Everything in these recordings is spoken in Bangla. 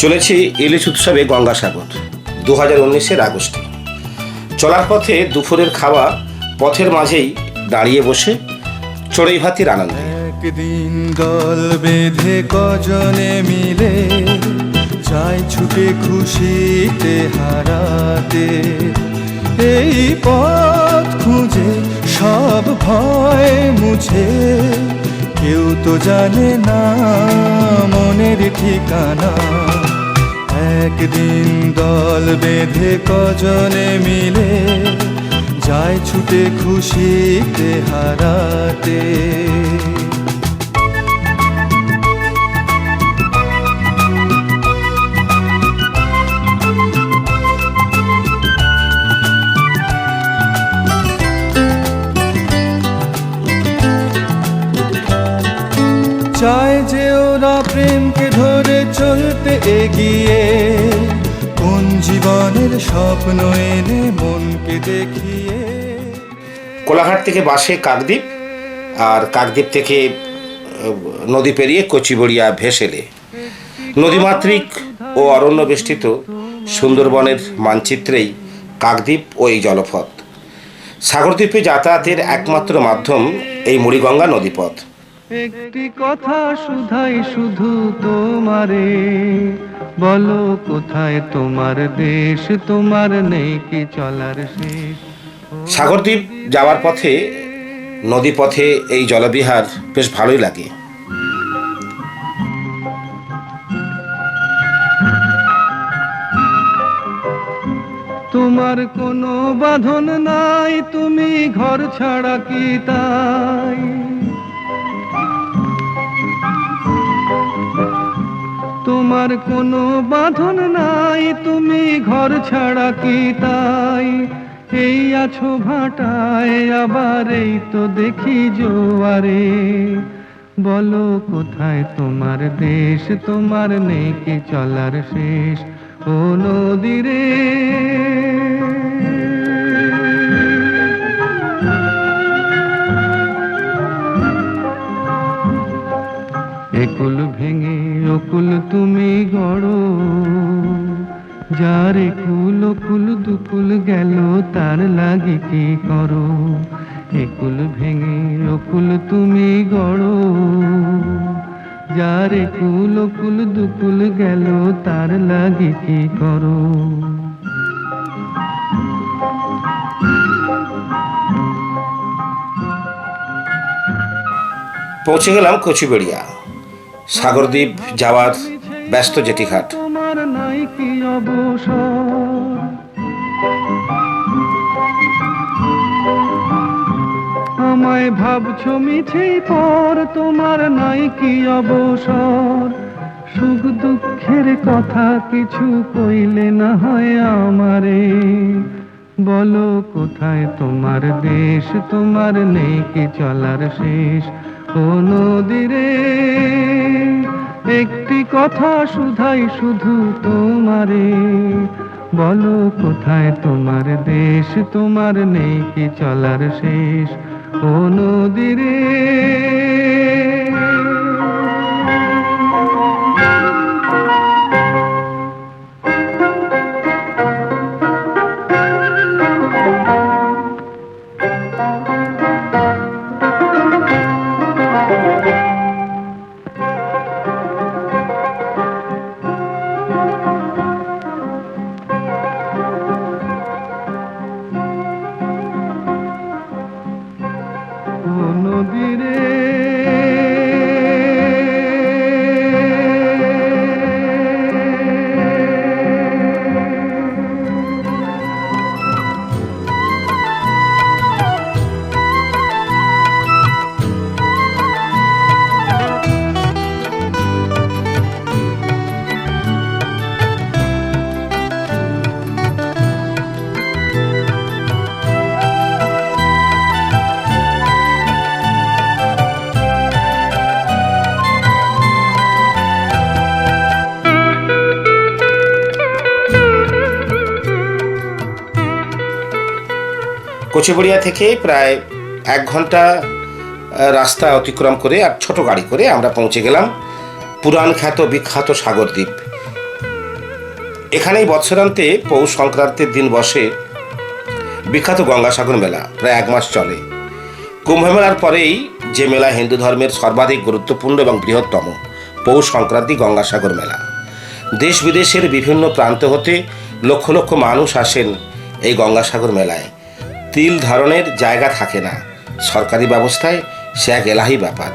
চলেছি ইলিশ উৎসবে গঙ্গাসাগর 2019-এর আগস্টে। চলার পথে দুপুরের খাওয়া পথের মাঝেই দাঁড়িয়ে বসে চড়ুই ভাতির আনন্দে। একদিন দল বেঁধে কজনে মিলে চাই ছুটে খুশিতে হারাতে, এই পথ খুঁজে সব ভয় মুছে। কেউ তো জানে না মনের ঠিকানা। একদিন দল বেঁধে কজনে মিলে যায় ছুটে খুশিতে হারাতে। চায় যে ওরা প্রেমকে ধরে চলতে এগিয়ে, কোন জীবনের স্বপ্ন এনে মনকে দেখিয়ে। কোলাঘাট থেকে বাসে কাকদ্বীপ, আর কাকদ্বীপ থেকে নদী পেরিয়ে কচিবড়িয়া ভেসেলে নদীমাতৃক ও অরণ্য বেষ্টিত সুন্দরবনের মানচিত্রেই কাকদ্বীপ ও এই জলপথ। সাগরদ্বীপে যাতায়াতের একমাত্র মাধ্যম এই মুড়িগঙ্গা নদীপথ। একটি কথা শুধাই শুধু তোমারে, বলো কোথায় তোমার দেশ, তোমার নেই কি চলার শেষ। সাগরদ্বীপ যাওয়ার পথে নদীপথে এই জলবিহার বেশ ভালোই লাগে। তোমার কোনো বাঁধন নাই, তুমি ঘর ছাড়া কি তাই। তোমার কোনো বাঁধন নাই, তুমি ঘর ছাড়া কি তাই। এই আছো ভাটায়, আবার এই তো দেখি জোয়ারে। বলো কোথায় তোমার দেশ, তোমার নেই কি চলার শেষ। ও নদীরে একুল ভেঙে অকুল তুমি গড়ো, যার একুল অকুল দুকুল গেল তার লাগে কি করো। একুল ভেঙে অকুল তুমি গড়ো, যার একুল অকুল দুকুল গেল তার লাগে কি করো। পৌঁছে গেলাম কচিবড়িয়া, সাগরদ্বীপ যাওয়ার ব্যস্ত জেটিঘাট। তোমার নাই কি অবসর, আমায় ভাবছো মিছে পর, তোমার নাই কি অবসর। সুখ দুঃখের কথা কিছু কইলে না হয় আমারে, বলো কোথায় তোমার দেশ, তোমার নেই কি চলার শেষ। ও নদীরে একটি কথা শুধাই শুধু তোমারে, বলো কোথায় তোমার দেশ, তোমার নেই কি চলার শেষ। ও নদীরে নদীরে কচিবড়িয়া থেকে প্রায় 1 ঘন্টা রাস্তা অতিক্রম করে আর ছোট গাড়ি করে আমরা পৌঁছে গেলাম পুরাণ খ্যাত বিখ্যাত সাগরদ্বীপ। এখানেই বৎসরান্তে পৌষ সংক্রান্তির দিন বসে বিখ্যাত গঙ্গাসাগর মেলা। প্রায় 1 মাস চলে। কুম্ভ মেলার পরেই যে মেলা হিন্দু ধর্মের সর্বাধিক গুরুত্বপূর্ণ এবং বৃহত্তম পৌষ সংক্রান্তি গঙ্গাসাগর মেলা। দেশ বিদেশের বিভিন্ন প্রান্ত হতে লক্ষ লক্ষ মানুষ আসেন এই গঙ্গাসাগর মেলায়। তিল ধারণের জায়গা থাকে না। সরকারি ব্যবস্থায় সে এক এলাহি ব্যাপার।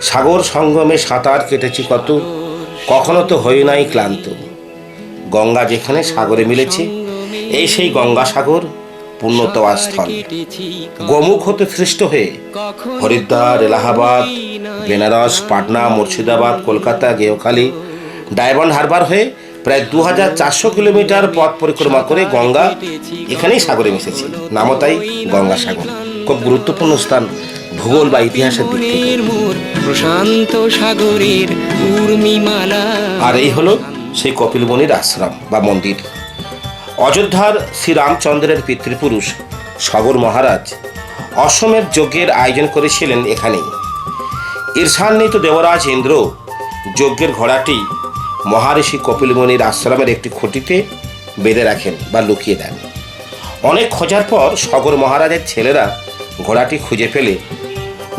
সাগর সঙ্গমে সাঁতার কেটেছি কত, কখনো তো হই নাই ক্লান্ত। গঙ্গা যেখানে সাগরে মিলেছে, এই সেই গঙ্গাসাগর পুণ্যতোয়া স্থল। গোমুখ হতে সৃষ্ট হয়ে হরিদ্বার, এলাহাবাদ, বেনারস, পাটনা, মুর্শিদাবাদ, কলকাতা, গেওখালি, ডায়মন্ড হারবার হয়ে প্রায় 2400 কিলোমিটার পথ পরিক্রমা করে গঙ্গা এখানেই সাগরে মিশেছে। নামও তাই গঙ্গাসাগর। খুব গুরুত্বপূর্ণ স্থান ভূগোল বা ইতিহাসের দিক থেকে। প্রশান্ত সাগরের উর্মিমালা। আর এই হলো সেই কপিলমুনির আশ্রম বা মন্দির। অযোধ্যার শ্রীরামচন্দ্রের পিতৃপুরুষ সগর মহারাজ অশ্বমেধ যজ্ঞের আয়োজন করেছিলেন এখানেই। ঈর্ষান্বিত দেবরাজ ইন্দ্র যজ্ঞের ঘোড়াটি মহারিষি কপিলমুনির আশ্রমের একটি খুঁটিতে বেঁধে রাখেন বা লুকিয়ে দেন। অনেক খোঁজার পর সগর মহারাজের ছেলেরা ঘোড়াটি খুঁজে ফেলে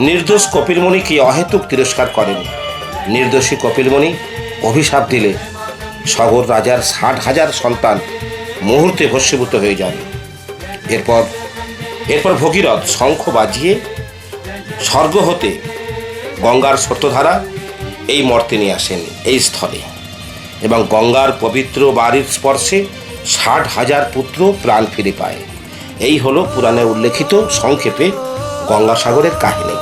নির্দোষ কপিলমুনিকে অহেতুক তিরস্কার করেন। নির্দোষী কপিলমুনি অভিশাপ দিলে সগর রাজার 60,000 সন্তান মুহূর্তে ভস্মীভূত হয়ে যান। এরপর ভগীরথ শঙ্খ বাজিয়ে স্বর্গ হতে গঙ্গার স্রোতধারা এই মর্তে নিয়ে আসেন এই স্থলে, এবং গঙ্গার পবিত্র বাড়ির স্পর্শে 60,000 পুত্র প্রাণ ফিরে পায়। এই হলো পুরাণে উল্লেখিত সংক্ষেপে গঙ্গাসাগরের কাহিনী।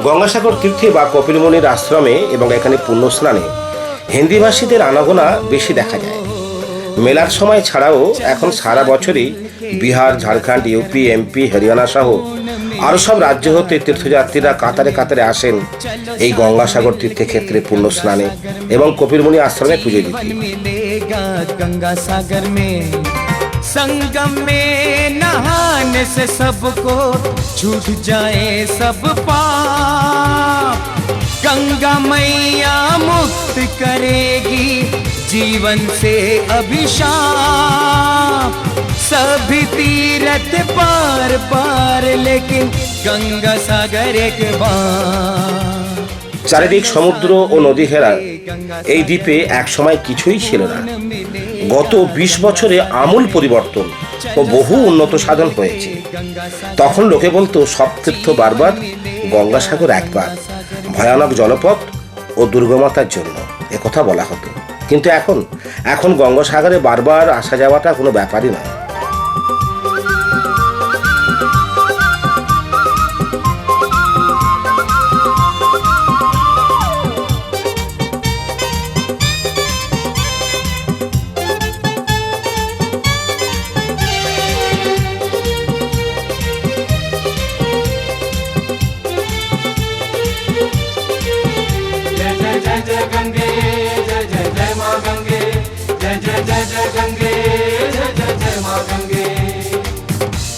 গঙ্গাসাগর তীর্থে বা কপিলমুনির আশ্রমে এবং এখানে পুণ্যস্নানে হিন্দিভাষীদের আনাগোনা বেশি দেখা যায়। মেলার সময় ছাড়াও এখন সারা বছরই বিহার, ঝাড়খণ্ড, ইউপি, এমপি, হরিয়ানা সহ আরও সব রাজ্য হতে তীর্থযাত্রীরা কাতারে কাতারে আসেন এই গঙ্গাসাগর তীর্থক্ষেত্রে পুণ্যস্নানে এবং কপিলমুনি আশ্রমে পুজো দিতে। गंगासागर में संगम में नहाने से सबको छूट जाए सब पाप। गंगा मैया मुक्त करेगी जीवन से अभिशाप। सभी तीरथ पार पार लेकिन गंगा सागर एक बार। চারিদিক সমুদ্র ও নদী ঘেরা এই দ্বীপে একসময় কিছুই ছিল না। গত 20 বছরে আমূল পরিবর্তন ও বহু উন্নত সাধন হয়েছে। তখন লোকে বলতো সব তীর্থ বারবার, গঙ্গাসাগর একবার। ভয়ানক জলপথ ও দুর্গমতার জন্য একথা বলা হতো। কিন্তু এখন গঙ্গাসাগরে বারবার আসা যাওয়াটা কোনো ব্যাপারই নয়।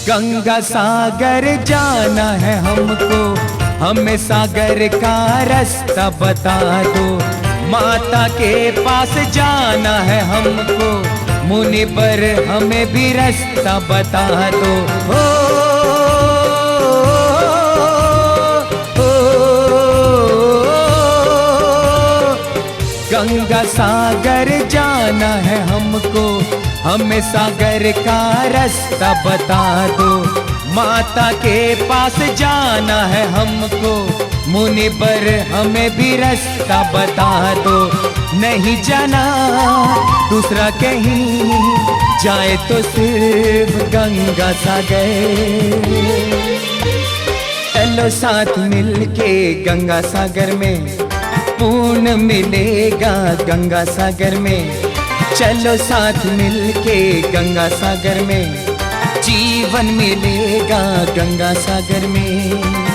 गंगा सागर जाना है हमको, हमें सागर का रास्ता बता दो। माता के पास जाना है हमको, मुनि पर हमें भी रास्ता बता दो। हो गंगा सागर जाना है हमको, हमें सागर का रास्ता बता दो। माता के पास जाना है हमको, मुनि पर हमें भी रास्ता बता दो। नहीं जाना दूसरा कहीं, जाए तो सिर्फ गंगा सागर। चलो साथ मिलके गंगा सागर में, पूर्ण मिलेगा गंगा सागर में। चलो साथ मिलके गंगा सागर में, जीवन मिलेगा गंगा सागर में।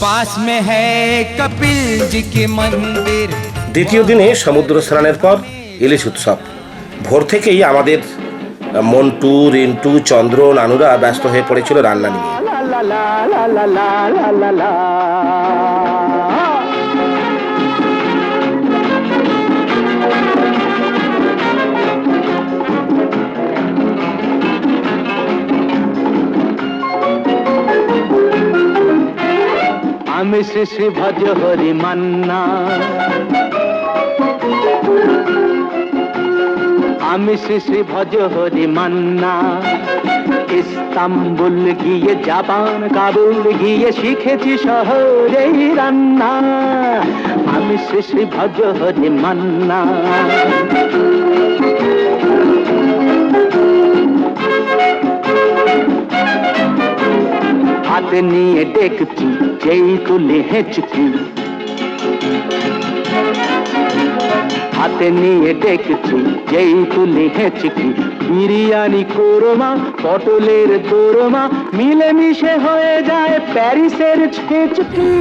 पास में है कपिल जी के मंदिर। দ্বিতীয় দিনে সমুদ্র স্নানের পর ইলিশ উৎসব। ভোর থেকেই আমাদের মন্টু, রিন্টু, চন্দ্র, নানুরা ব্যস্ত হয়ে পড়েছিল রান্না নিয়ে। আমি শ্রী শ্রী ভজ হরি মান্না, আমি শ্রী শ্রী ভজ হরি মান্না। ইস্তাম্বুল গিয়ে, জাপান কাবুল গিয়ে শিখেছি শহরেই রান্না। আমি শ্রী শ্রী ভজ হরি মান্না। হাতে নিয়ে দেখছি যেই তুলে হেঁচকি, হাতে নিয়ে দেখছি যেই তুলে হেঁচকি। বিরিয়ানি কোরমা, পটলের দোরমা, মিলেমিশে হয়ে যায় প্যারিসের ছেচকি।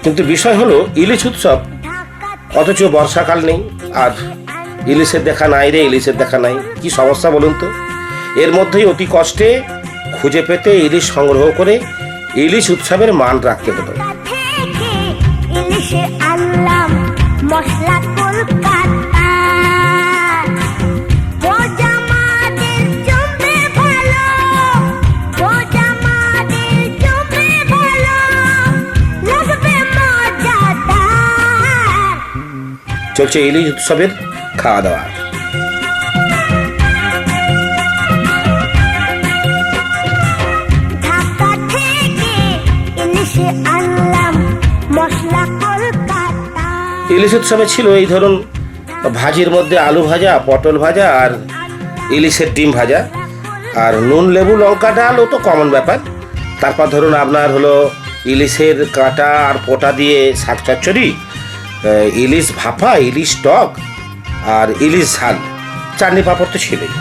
কিন্তু বিষয় হলো ইলিশ উৎসব, অথচ বর্ষাকাল নেই আর ইলিশের দেখা নাই রে, ইলিশের দেখা নাই। কি সমস্যা বলুন তো? এর মধ্যেই অতি কষ্টে খুঁজে পেতে ইলিশ সংগ্রহ করে ইলিশ উৎসবের মান রাখতে হতো। চলছে ইলিশ উৎসবের খাওয়া দাওয়া। ইলিশ উৎসবে ছিল এই ধরুন ভাজির মধ্যে আলু ভাজা, পটল ভাজা আর ইলিশের ডিম ভাজা, আর নুন, লেবু, লঙ্কা, ডাল ও তো কমন ব্যাপার। তারপর ধরুন আপনার হলো ইলিশের কাঁটা আর পোটা দিয়ে শাক চচ্চড়ি, ইলিশ ভাপা, ইলিশ টক আর ইলিশ ঝাল, চাটনি পাঁপড় তো ছিলই।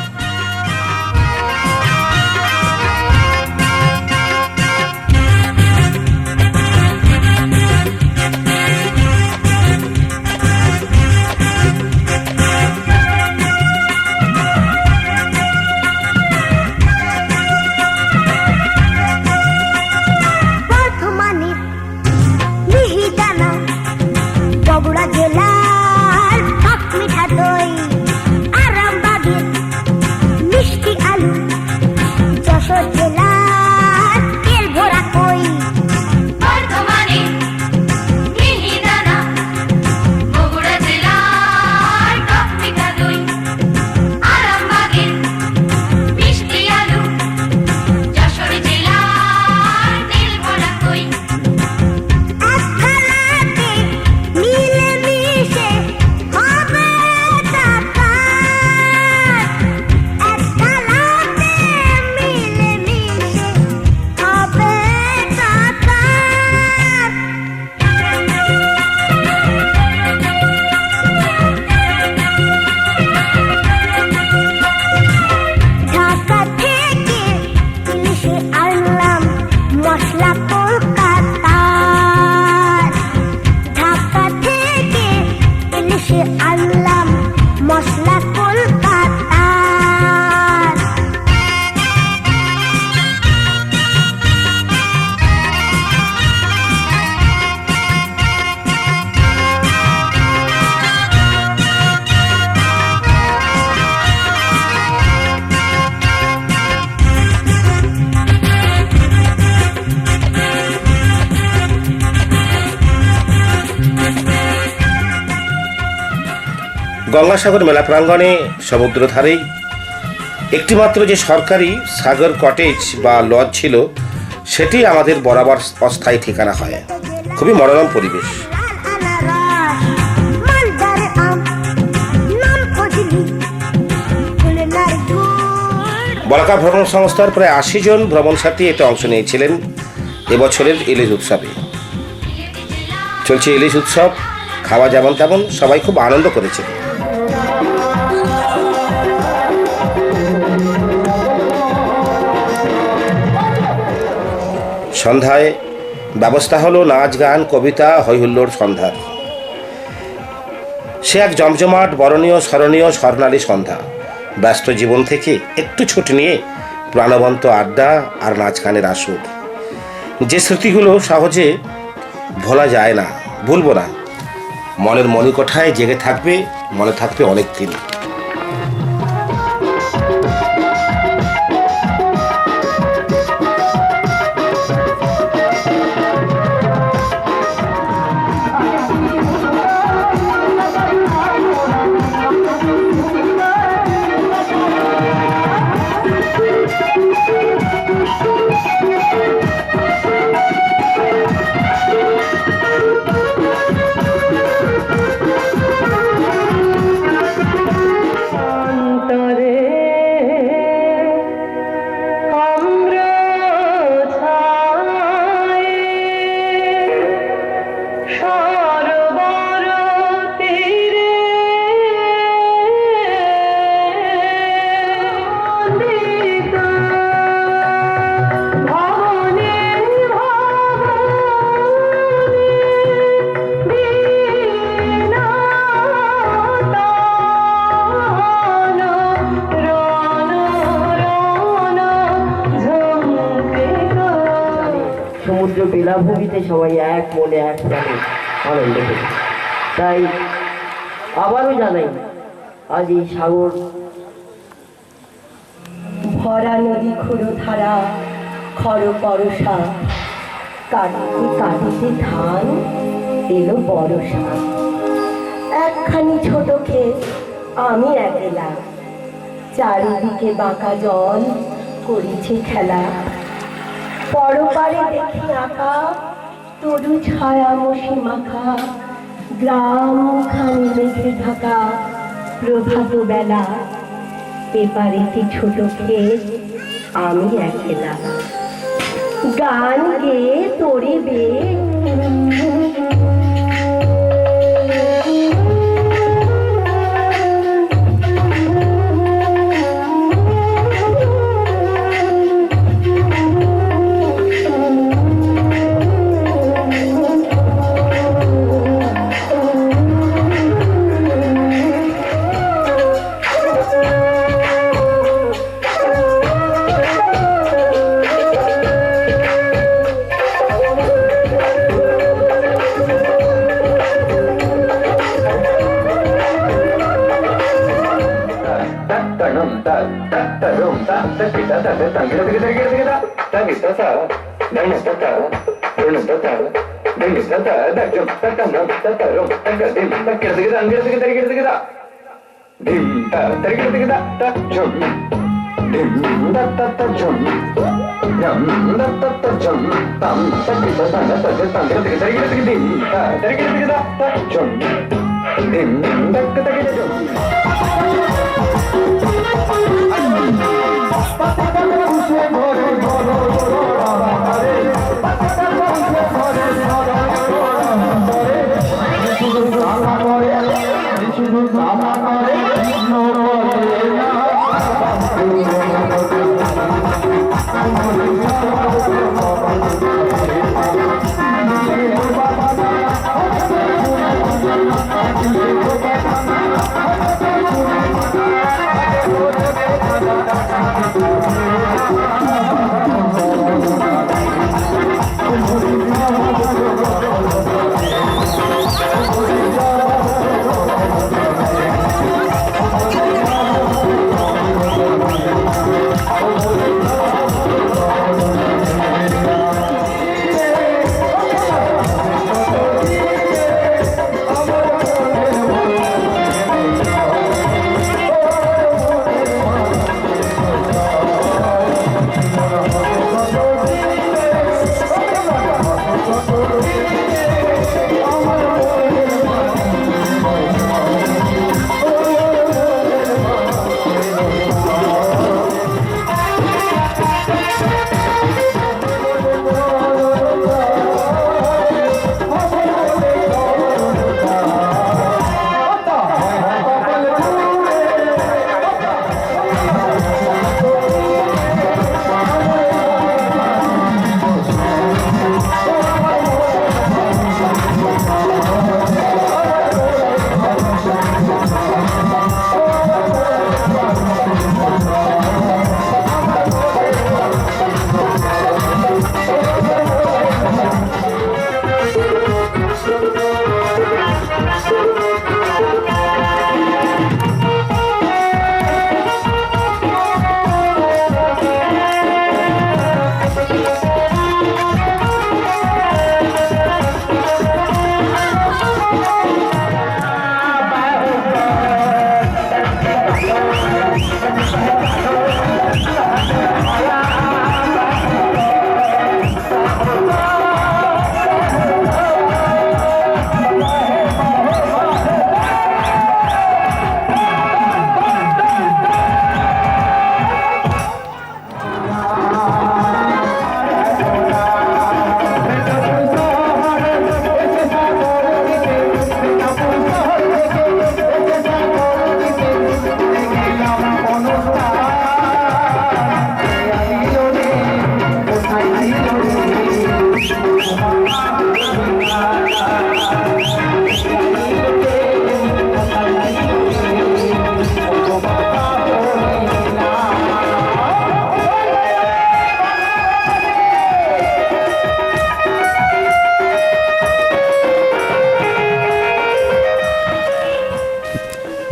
গঙ্গাসাগর মেলা প্রাঙ্গণে সমুদ্র ধারেই একটিমাত্র যে সরকারি সাগর কটেজ বা লজ ছিল, সেটি আমাদের বরাবর অস্থায়ী ঠিকানা হয়। খুবই মনোরম পরিবেশ। বলাকা ভ্রমণ সংস্থার প্রায় 80 জন ভ্রমণ সাথী এতে অংশ নিয়েছিলেন এবছরের ইলিশ উৎসবে। চলছে ইলিশ উৎসব, খাওয়া যেমন তেমন, সবাই খুব আনন্দ করেছে। সন্ধ্যায় ব্যবস্থা হলো নাচ গান, কবিতা, হৈহুল্লোড় সন্ধ্যার। সে এক জমজমাট, বরণীয়, স্মরণীয়, স্বর্ণালী সন্ধ্যা। ব্যস্ত জীবন থেকে একটু ছুটি নিয়ে প্রাণবন্ত আড্ডা আর নাচ গানের আসর। যে স্মৃতিগুলো সহজে ভোলা যায় না, ভুলবো না, মনের মণিকোঠায় জেগে থাকবে, মনে থাকবে অনেক দিন। সমুদ্র বেলাভূমিতে সবাই এক মনে এক প্রাণে আনন্দ করি। তাই আবারও জানাই, আজ এই সাগর ভরা নদী খুঁড়ো ধারা, খর পরশা, কাটিতে কাটিতে ধান এলো বরষা। একখানি ছোট ক্ষেত, আমি একলা, চারিদিকে বাঁকা জল করিছে খেলা। পরপারে দেখি আঁকা তরু ছায়া মশি মাখা, গ্রাম খানি মেঘে ঢাকা প্রভাত বেলা। এপারেতে ছোট ক্ষেত, আমি একলা, গান গেয়ে তরিবে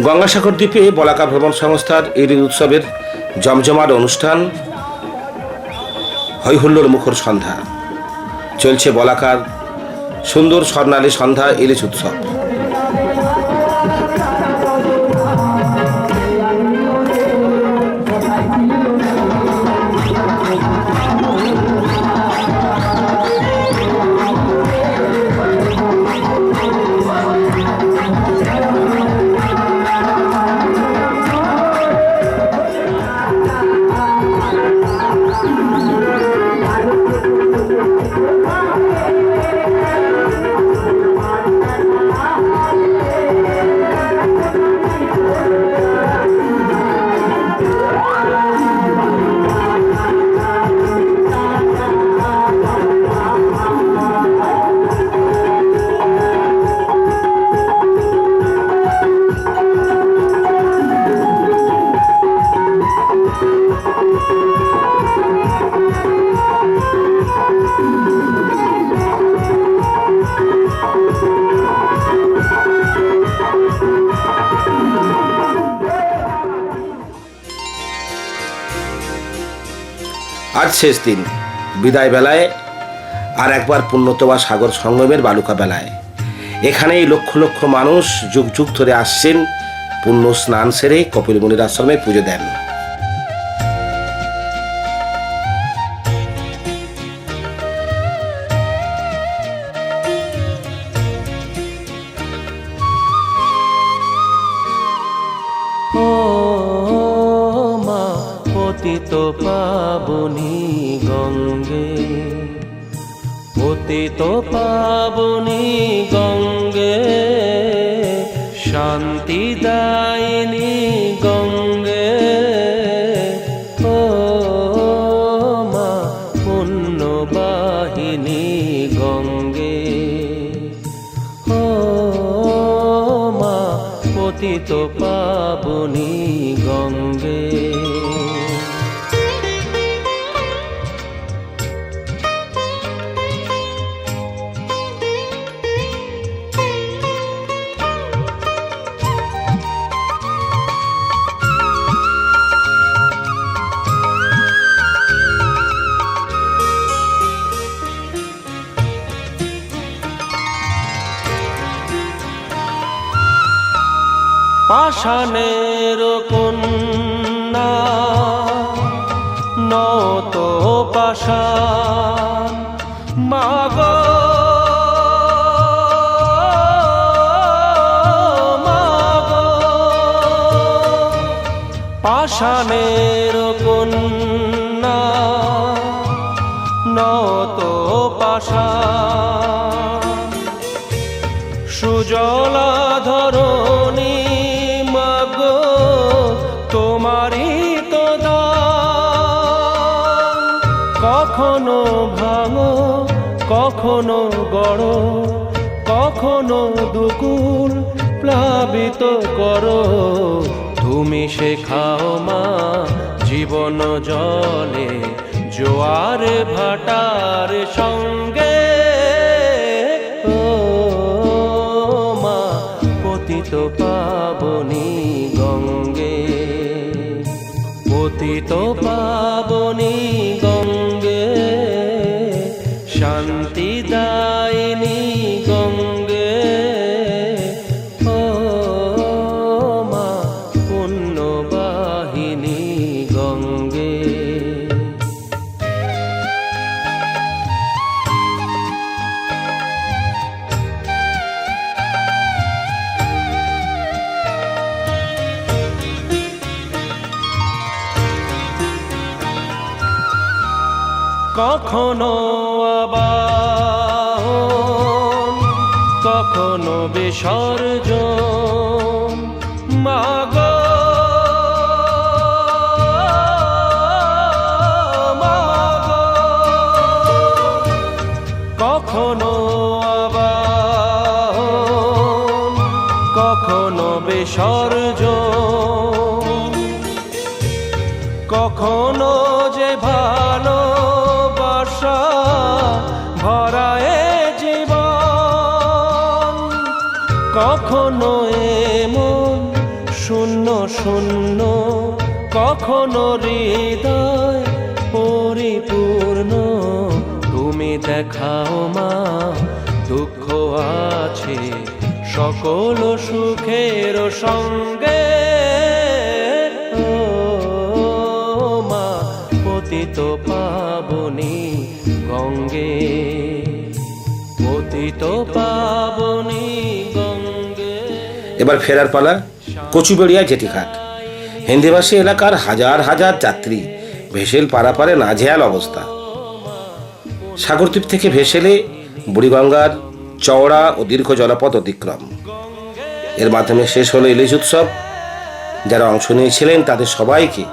গঙ্গাসাগর দ্বীপে বলাকা ভ্রমণ সংস্থার এই উৎসবের জমজমাট অনুষ্ঠান, হৈহুল্লোর মুখর সন্ধ্যা। চলছে বলাকার সুন্দর স্বর্ণালী সন্ধ্যা ইলিশ উৎসব। আজ শেষ দিন, বিদায় বেলায় আর একবার পুণ্যতমা সাগর সঙ্গমের বালুকা বেলায় এখানেই লক্ষ লক্ষ মানুষ যুগ যুগ ধরে আসছেন পুণ্য স্নান সেরে কপিল মুনির আশ্রমে পুজো দেন। পতিত পাবনী গঙ্গে, পতিত পাবনী গঙ্গে, শান্তিদায়িনী গঙ্গে, ও মা পুণ্যবাহিনী গঙ্গে, ও মা পতিত পাবনী গঙ্গে। পাষাণের কন্যা নত পাষাণ, মাগো মাগো, পাষাণের কন্যা নত পাষাণ, সুজলা ধরণী তোমারই তো দান, কখনো ভাঙো কখনো গড়ো, কখনো দুকুল প্লাবিত করো, তুমি শেখাও মা জীবন জলে জোয়ার ভাটার সঙ্গে, ও মা পতিত পাবনী গঙ্গে, পতিত পাবনী গঙ্গে, শান্তিদায়িনী গঙ্গে, ও মা পুণ্যবাহিনী গঙ্গে। কখনো আবাহন কখনো বিসর্জন, মাগো মাগো, কখনো আবাহন কখনো বিসর্জন, কখনো যে ভালোবাসা ভরায় জীবন, কখনো এমন শূন্য শূন্য কখনো হৃদয় পরিপূর্ণ তুমি দেখাও মা দুঃখ আছে সকল সুখের সঙ্গে ও মা পতিত পাবনী গঙ্গে পতিত পাবনী গঙ্গে। এবার ফেরার পালা কচুবেড়িয়া জেটিঘাট। হিন্দিভাষী এলাকার হাজার হাজার যাত্রী ভেসেল পারাপারে নাজেহাল অবস্থা। সাগরদ্বীপ থেকে ভেসেলে বুড়িগঙ্গার চওড়া ও দীর্ঘ জলপথ অতিক্রম। এর মাধ্যমে শেষ হলো ইলিশ উৎসব। যারা অংশ নিয়েছিলেন তাদের সবাইকে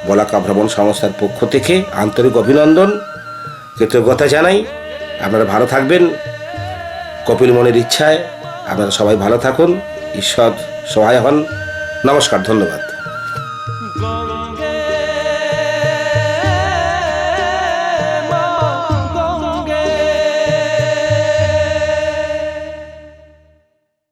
বলাকা ভ্রমণ সংস্থার পক্ষ থেকে আন্তরিক অভিনন্দন, কৃতজ্ঞতা জানাই। আপনারা ভালো থাকবেন। কপিল মনির ইচ্ছায় আপনারা সবাই ভালো থাকুন, ঈশ্বর সহায় হন। নমস্কার, ধন্যবাদ।